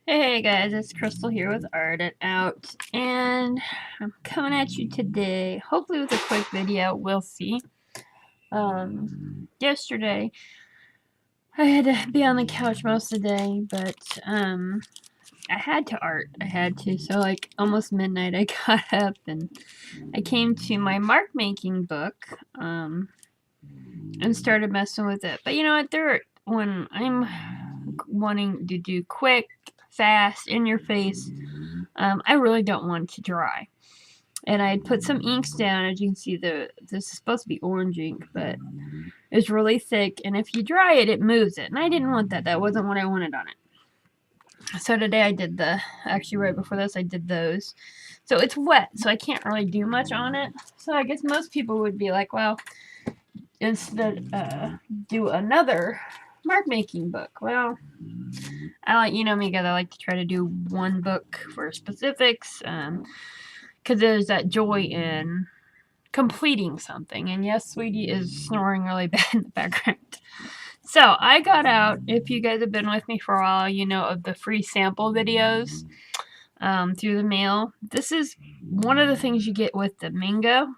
Hey guys, it's Crystal here with Art and Out, and I'm coming at you today, hopefully with a quick video. We'll see. Yesterday I had to be on the couch most of the day, but I had to art. I had to. So like almost midnight, I got up and I came to my mark making book, and started messing with it. But you know what? When I'm wanting to do quick, fast, in your face. I really don't want it to dry. And I put some inks down. As you can see, this is supposed to be orange ink, but it's really thick. And if you dry it, it moves it. And I didn't want that. That wasn't what I wanted on it. So today I did actually right before this, I did those. So it's wet, so I can't really do much on it. So I guess most people would be like, well, instead do another mark making book. Well, you know me guys, I like to try to do one book for specifics, because there's that joy in completing something. And yes, Sweetie is snoring really bad in the background. So I got out, if you guys have been with me for a while, you know of the free sample videos through the mail. This is one of the things you get with the Mingo.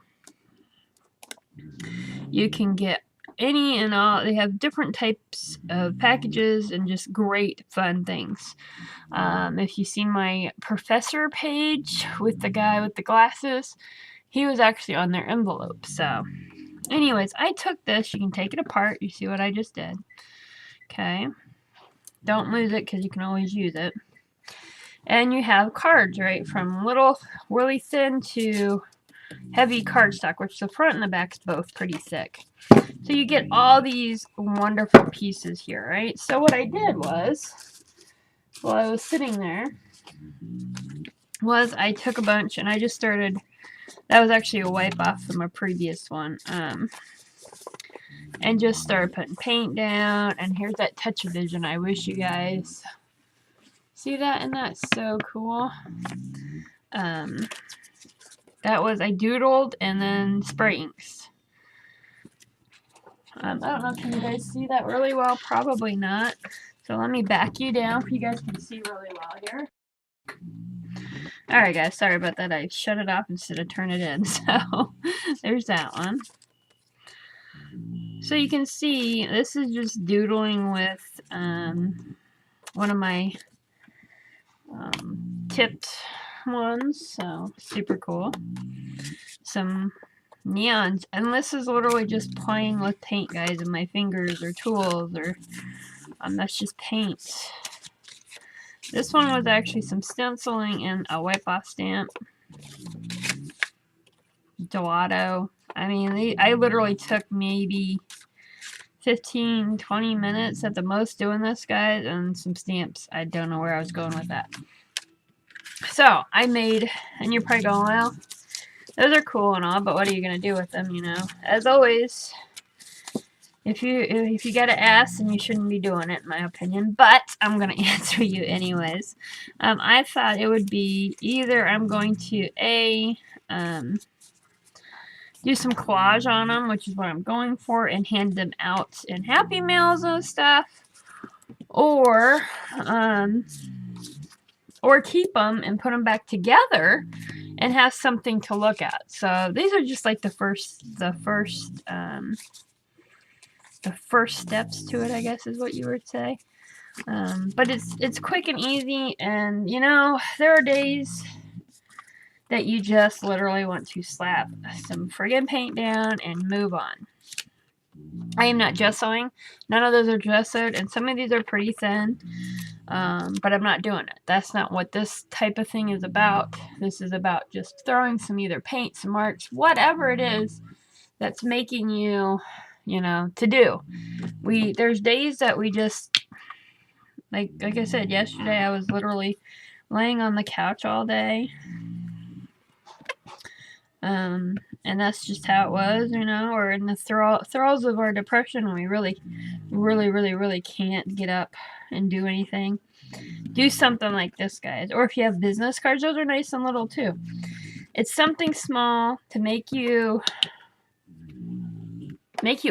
You can get any and all. They have different types of packages and just great fun things. If you see my professor page with the guy with the glasses, he was actually on their envelope. So anyways, I took this. You can take it apart. You see what I just did. Okay. Don't lose it because you can always use it. And you have cards, right? From little, really thin to heavy cardstock, which the front and the back is both pretty thick. So you get all these wonderful pieces here, right? So what I did was, while I was sitting there, was I took a bunch and I just started. That was actually a wipe off from a previous one. And just started putting paint down. And here's that touch of vision. I wish you guys see that, and that's so cool. That was, I doodled and then spray inks. I don't know if you guys see that really well. Probably not. So let me back you down so you guys can see really well here. Alright guys, sorry about that. I shut it off instead of turn it in. So there's that one. So you can see this is just doodling with one of my tipped ones. So super cool. Some neons, and this is literally just playing with paint, guys, and my fingers or tools, or that's just paint. This one was actually some stenciling and a wipe off stamp. Gelato. I mean, I literally took maybe 15-20 minutes at the most doing this, guys, and some stamps. I don't know where I was going with that. So I made, and you're probably going, well, those are cool and all, but what are you gonna do with them? You know, as always, if you gotta ask, then you shouldn't be doing it, in my opinion. But I'm gonna answer you anyways. I thought it would be either I'm going to do some collage on them, which is what I'm going for, and hand them out in Happy Meals and stuff, or keep them and put them back together and have something to look at. So these are just like the first steps to it, I guess is what you would say. But it's quick and easy, and you know, there are days that you just literally want to slap some friggin' paint down and move on. I am not gessoing. None of those are gessoed, and some of these are pretty thin. But I'm not doing it. That's not what this type of thing is about. This is about just throwing some either paint, some marks, whatever it is that's making you, you know, to do. There's days that we just, like I said, yesterday I was literally laying on the couch all day. And that's just how it was, you know, or in the throes of our depression, we really can't get up and do anything. Do something like this, guys. Or if you have business cards, those are nice and little too. It's something small to make you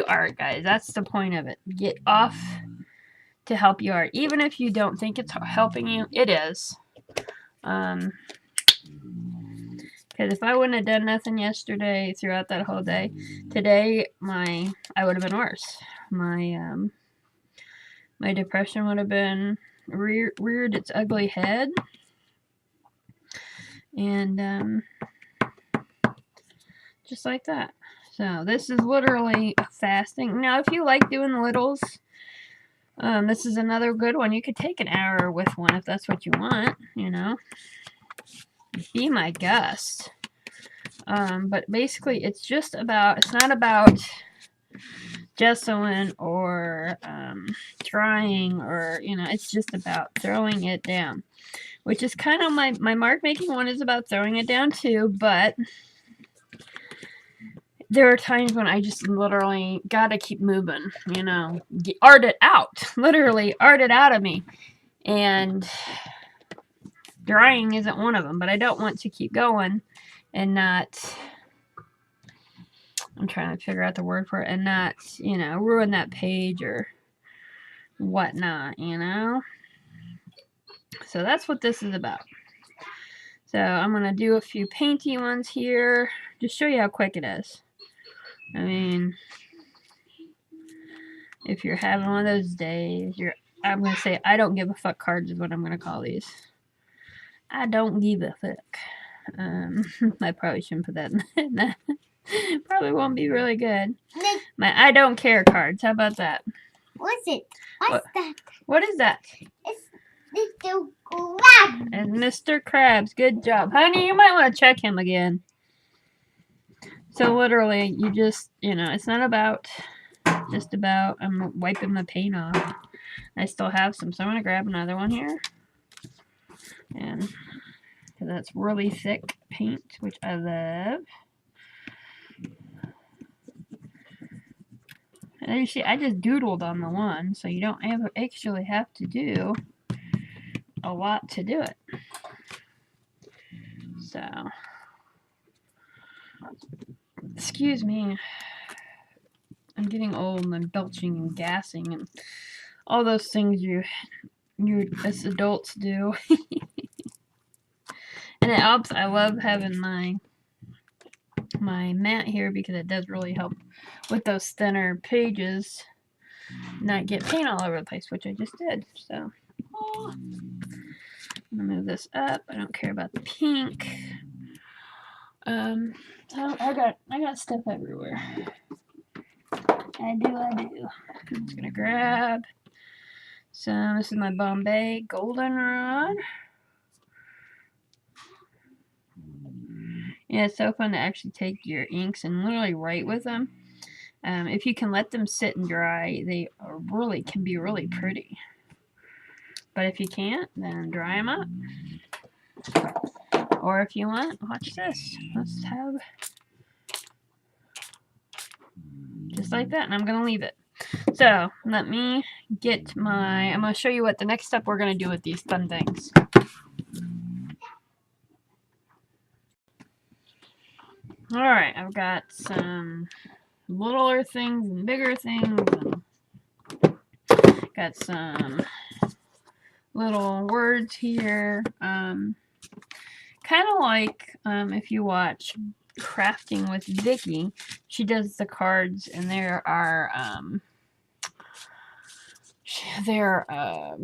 art, guys. That's the point of it. Get off to help you art. Even if you don't think it's helping you, it is. Because if I wouldn't have done nothing yesterday throughout that whole day, today I would have been worse. My depression would have been reared its ugly head, and just like that. So this is literally fasting. Now, if you like doing the littles, this is another good one. You could take an hour with one if that's what you want, you know. Be my guest. But basically, it's not about gessoing or drying, or, you know, it's just about throwing it down. Which is kind of my mark making one is about throwing it down too, but there are times when I just literally gotta keep moving, you know, art it out, literally art it out of me. And drying isn't one of them, but I don't want to keep going and not, I'm trying to figure out the word for it, and not, you know, ruin that page or whatnot, you know. So that's what this is about. So I'm going to do a few painty ones here, just show you how quick it is. I mean, if you're having one of those days, I'm going to say I don't give a fuck cards is what I'm going to call these. I don't give a fuck. I probably shouldn't put that in that. Probably won't be really good. My I don't care cards. How about that? What's it? What's that? What is that? It's Mr. Krabs. And Mr. Krabs. Good job. Honey, you might want to check him again. So literally, you just, you know, it's not about, just about, I'm wiping the paint off. I still have some, so I'm going to grab another one here. And that's really thick paint, which I love. And you see, I just doodled on the one, so you don't actually have to do a lot to do it. So, excuse me. I'm getting old and I'm belching and gassing and all those things you as adults do. And it helps. I love having my mat here because it does really help with those thinner pages not get paint all over the place, which I just did. So I'm gonna move this up. I don't care about the pink. So I got stuff everywhere. I do. I'm just gonna grab some. This is my Bombay Goldenrod. Yeah, it's so fun to actually take your inks and literally write with them. If you can let them sit and dry, they really can be really pretty. But if you can't, then dry them up. Or if you want, watch this. Let's have just like that, and I'm gonna leave it. So let me get I'm gonna show you what the next step we're gonna do with these fun things. Alright, I've got some littler things and bigger things, and got some little words here. Kind of like if you watch Crafting with Vicky, she does the cards, and there are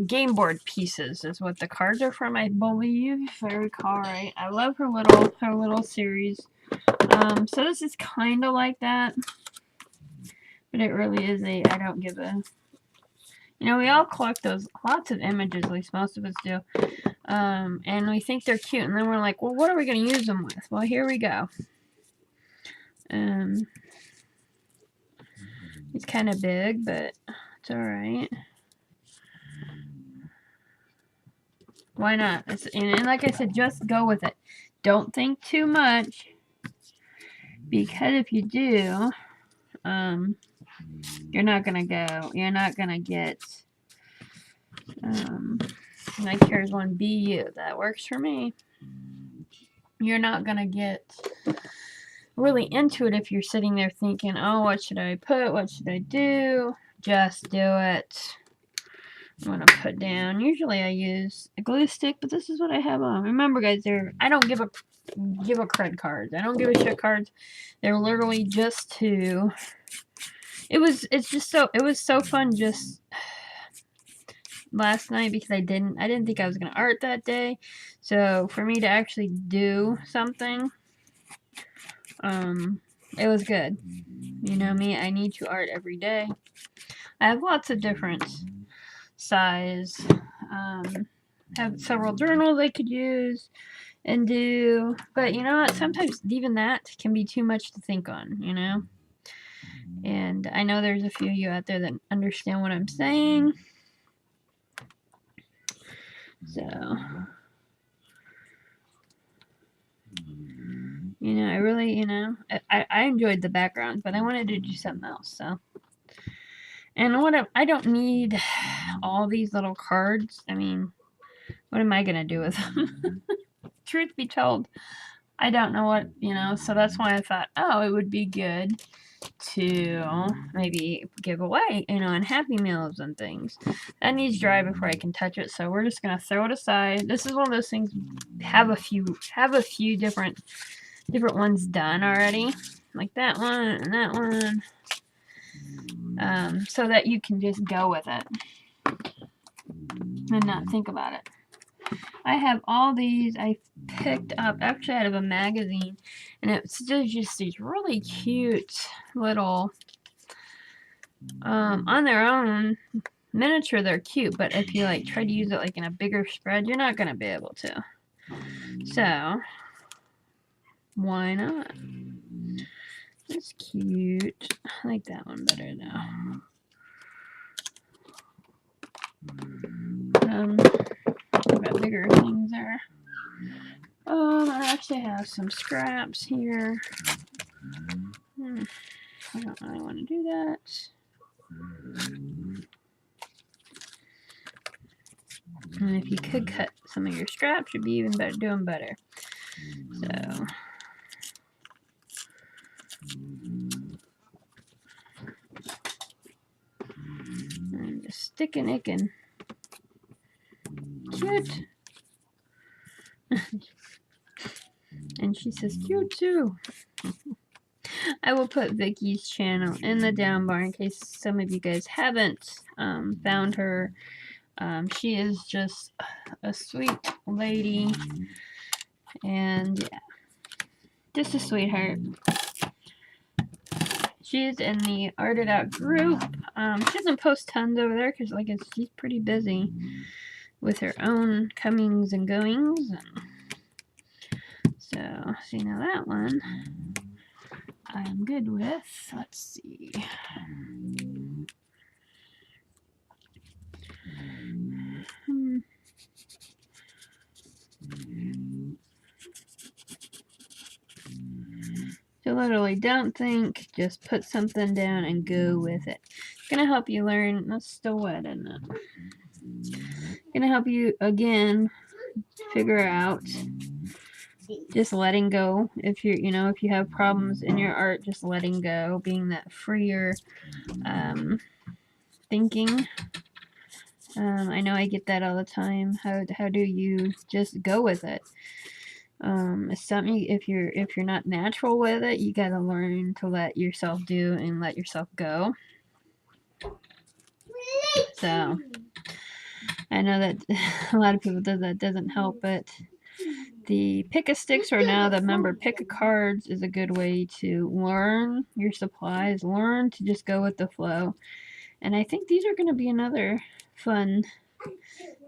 game board pieces is what the cards are from, I believe, if I recall right. I love her little series. So this is kind of like that, but it really is I don't give a, you know, we all collect those, lots of images, at least most of us do, and we think they're cute, and then we're like, well, what are we going to use them with? Well, here we go. It's kind of big, but it's alright. Why not? And like I said, just go with it. Don't think too much, because if you do, you're not gonna get, like here's one BU, that works for me. You're not gonna get really into it if you're sitting there thinking, oh, what should I put? What should I do? Just do it. I'm gonna put down. Usually I use a glue stick, but this is what I have on. Remember, guys, I don't give a credit cards. I don't give a shit cards. They're literally just to. It was so fun just last night because I didn't think I was gonna art that day. So for me to actually do something, it was good. You know me, I need to art every day. I have lots of different size. Have several journals I could use and do, but you know what? Sometimes even that can be too much to think on, you know? And I know there's a few of you out there that understand what I'm saying. So, you know, I really, you know, I enjoyed the background, but I wanted to do something else, so. And I don't need all these little cards. I mean, what am I going to do with them? Truth be told, I don't know what, you know, so that's why I thought, oh, it would be good to maybe give away, you know, and Happy Meals and things. That needs dry before I can touch it, so we're just going to throw it aside. This is one of those things, have a few different ones done already, like that one and that one, so that you can just go with it and not think about it. I have all these I picked up actually out of a magazine, and it's just these really cute little, on their own miniature, they're cute, but if you like try to use it like in a bigger spread, you're not going to be able to. So, why not? It's cute. I like that one better though. Got bigger things there. I actually have some scraps here. I don't really want to do that. And if you could cut some of your scraps, you'd be even better, doing better. So, I'm just sticking it in. Cute. And she says cute too. I will put Vicky's channel in the down bar in case some of you guys haven't found her. She is just a sweet lady, and yeah, just a sweetheart. She's in the Arted Out group. She doesn't post tons over there because, like, she's pretty busy with her own comings and goings. So, see, now that one I'm good with. Let's see. So literally, don't think, just put something down and go with it. It's going to help you learn. That's still wet, isn't it? It's going to help you, again, figure out just letting go. If you're, you know, if you have problems in your art, just letting go, being that freer thinking. I know I get that all the time. How do you just go with it? It's something, if you're not natural with it, you gotta learn to let yourself do and let yourself go. So I know that a lot of people that doesn't help, but the pick-a-sticks, or now the member pick-a-cards, is a good way to learn your supplies, learn to just go with the flow. And I think these are going to be another fun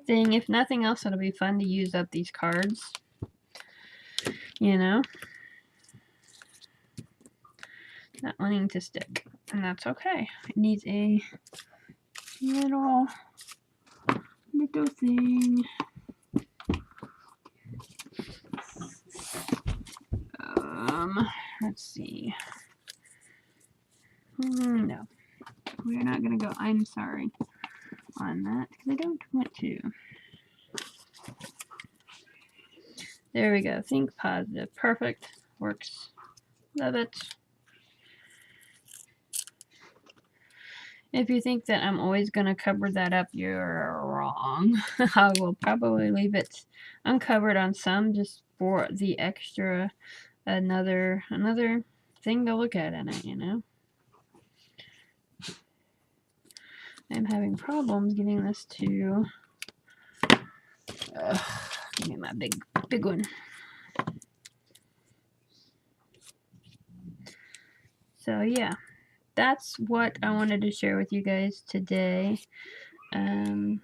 thing. If nothing else, it'll be fun to use up these cards. You know? Not wanting to stick. And that's okay. It needs a little thing. Let's see. No. We're not going to go, I'm sorry, on that, because I don't want to. There we go. Think positive. Perfect. Works. Love it. If you think that I'm always going to cover that up, you're wrong. I will probably leave it uncovered on some just for the extra, another thing to look at in it, you know. I'm having problems getting this to, give me my big one. So yeah, that's what I wanted to share with you guys today. I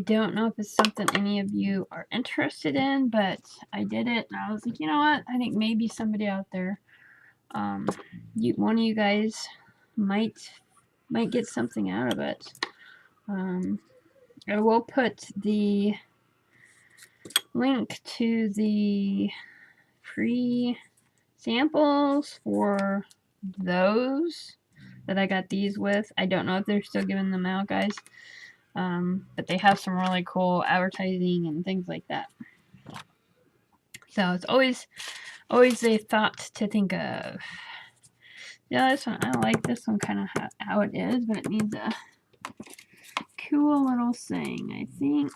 don't know if it's something any of you are interested in, but I did it and I was like, you know what? I think maybe somebody out there, one of you guys might get something out of it. I will put the link to the free samples for those that I got these with. I don't know if they're still giving them out, guys. But they have some really cool advertising and things like that. So it's always a thought to think of. Yeah, this one, I like this one kind of how it is, but it needs a cool little thing, I think.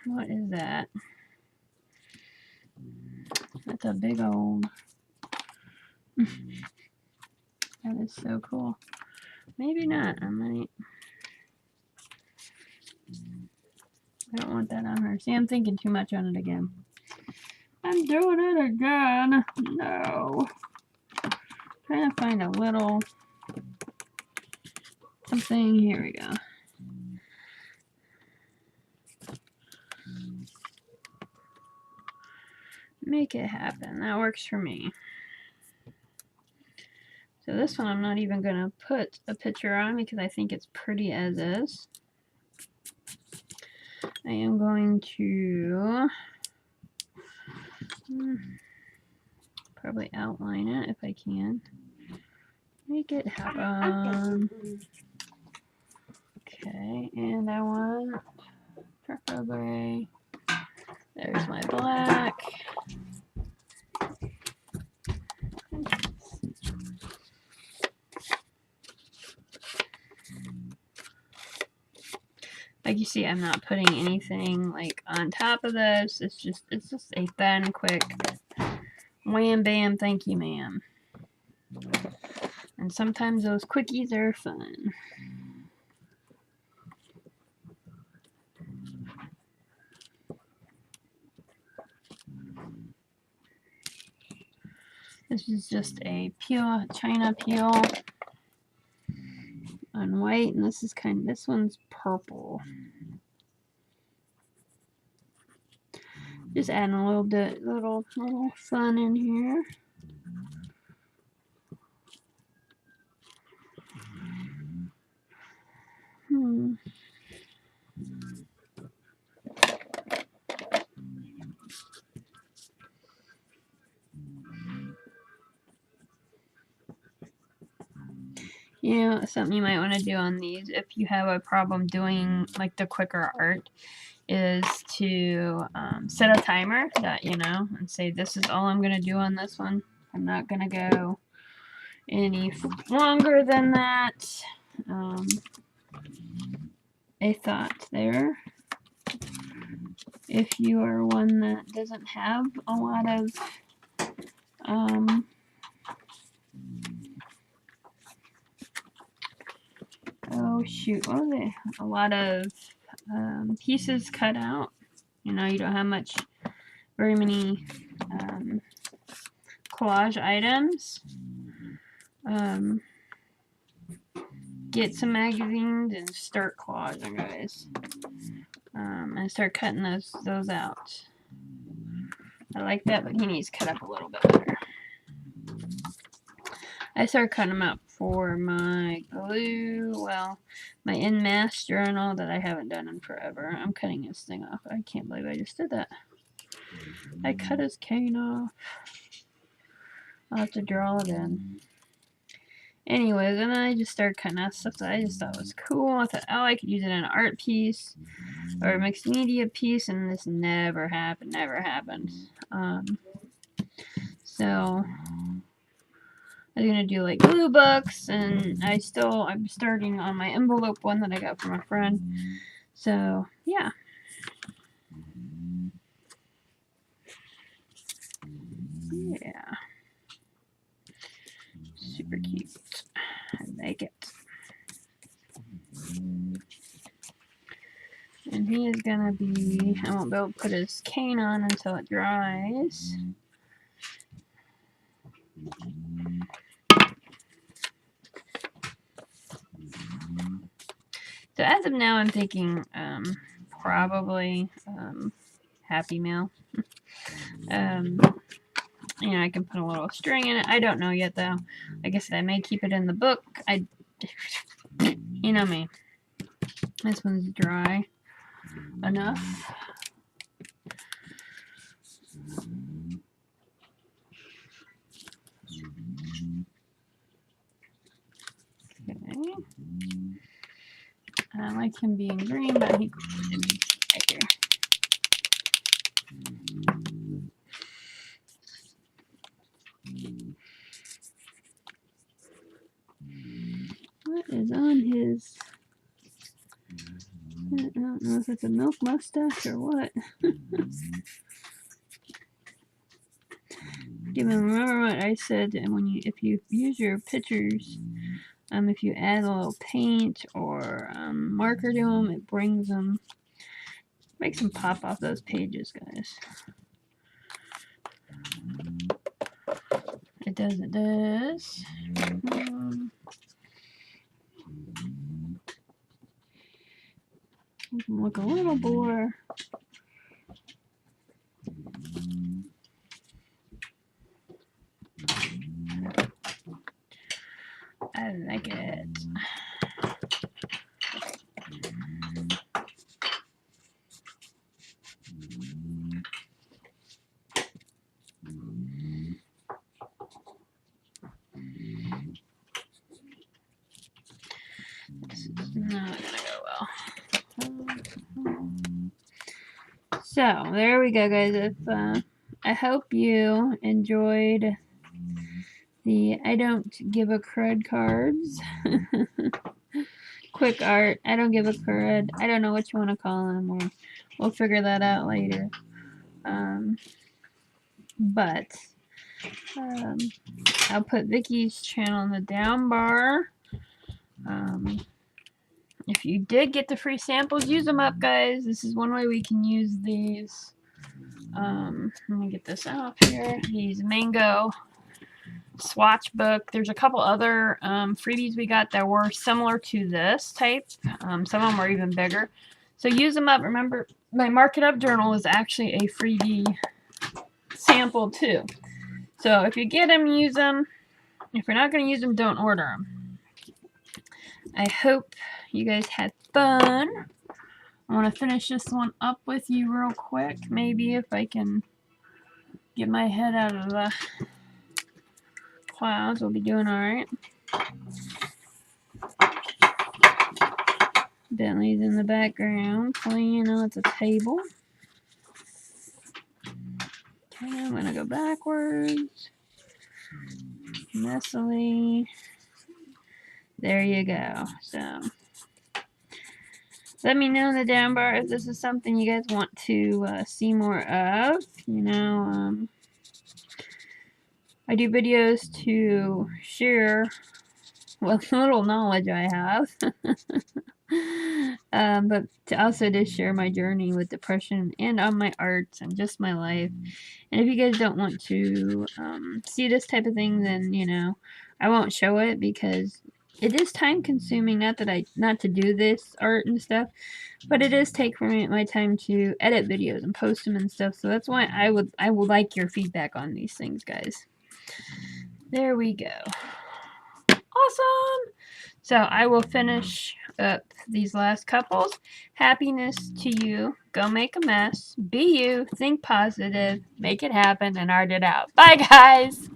What is that? That's a big old... That is so cool. Maybe not. I might... I don't want that on her. See, I'm thinking too much on it again. I'm doing it again. No. Trying to find a little something. Here we go. Make it happen. That works for me. So this one I'm not even going to put a picture on because I think it's pretty as is. I am going to probably outline it if I can. Make it happen. Okay, and I want preferably, there's my black. Like you see, I'm not putting anything like on top of this. It's just a fun, quick wham bam, thank you ma'am. And sometimes those quickies are fun. This is just a peel, China peel on white, and this is this one's purple. Just adding a little bit, little fun in here. You know, something you might want to do on these if you have a problem doing like the quicker art is to set a timer that, you know, and say this is all I'm going to do on this one. I'm not going to go any longer than that. A thought there. If you are one that doesn't have a lot of oh shoot, what was it? A lot of pieces cut out. You know, you don't have very many collage items. Get some magazines and start collaging, guys. And start cutting those out. I like that, but he needs cut up a little bit better. I started cutting them out for my glue, well, my in mass journal that I haven't done in forever. I'm cutting this thing off. I can't believe I just did that. I cut his cane off. I'll have to draw it in. Anyways, and then I just started cutting out stuff that I just thought was cool. I thought, oh, I could use it in an art piece or a mixed media piece, and this never happened. So I was gonna do like glue books, and I'm starting on my envelope one that I got from a friend. So yeah. Yeah. Super cute. I like it. And he is gonna be, I won't be able to put his cane on until it dries. So as of now, I'm thinking probably Happy Meal. You know, I can put a little string in it. I don't know yet, though. Like I said, I may keep it in the book. You know me. This one's dry enough. Okay. I like him being green, but he right here. What is on his? I don't know if it's a milk mustache or what. Remember what I said? And if you use your pictures, if you add a little paint or marker to them, it brings them, makes them pop off those pages, guys. It does. It does. Look a little more. I like it. This is not gonna go well. So there we go, guys. If I hope you enjoyed the I don't give a crud cards. Quick art. I don't give a crud. I don't know what you want to call them. We'll figure that out later. But I'll put Vicky's channel in the down bar. If you did get the free samples, use them up, guys. This is one way we can use these. Let me get this out here. These mango swatch book. There's a couple other freebies we got that were similar to this type. Some of them were even bigger. So use them up. Remember, my Mark It Up journal is actually a freebie sample too. So if you get them, use them. If you're not going to use them, don't order them. I hope you guys had fun. I want to finish this one up with you real quick. Maybe if I can get my head out of the clouds, we'll be doing alright. Bentley's in the background playing on the table. Okay, I'm going to go backwards. Messily. There you go. So, let me know in the down bar if this is something you guys want to see more of. You know, I do videos to share what little knowledge I have. But to also just share my journey with depression and on my arts and just my life. And if you guys don't want to see this type of thing, then, you know, I won't show it because it is time consuming. Not to do this art and stuff, but it does take for me my time to edit videos and post them and stuff. So that's why I would like your feedback on these things, guys. There we go. Awesome. So I will finish up these last couples. Happiness to you. Go make a mess. Be you. Think positive. Make it happen and art it out. Bye, guys.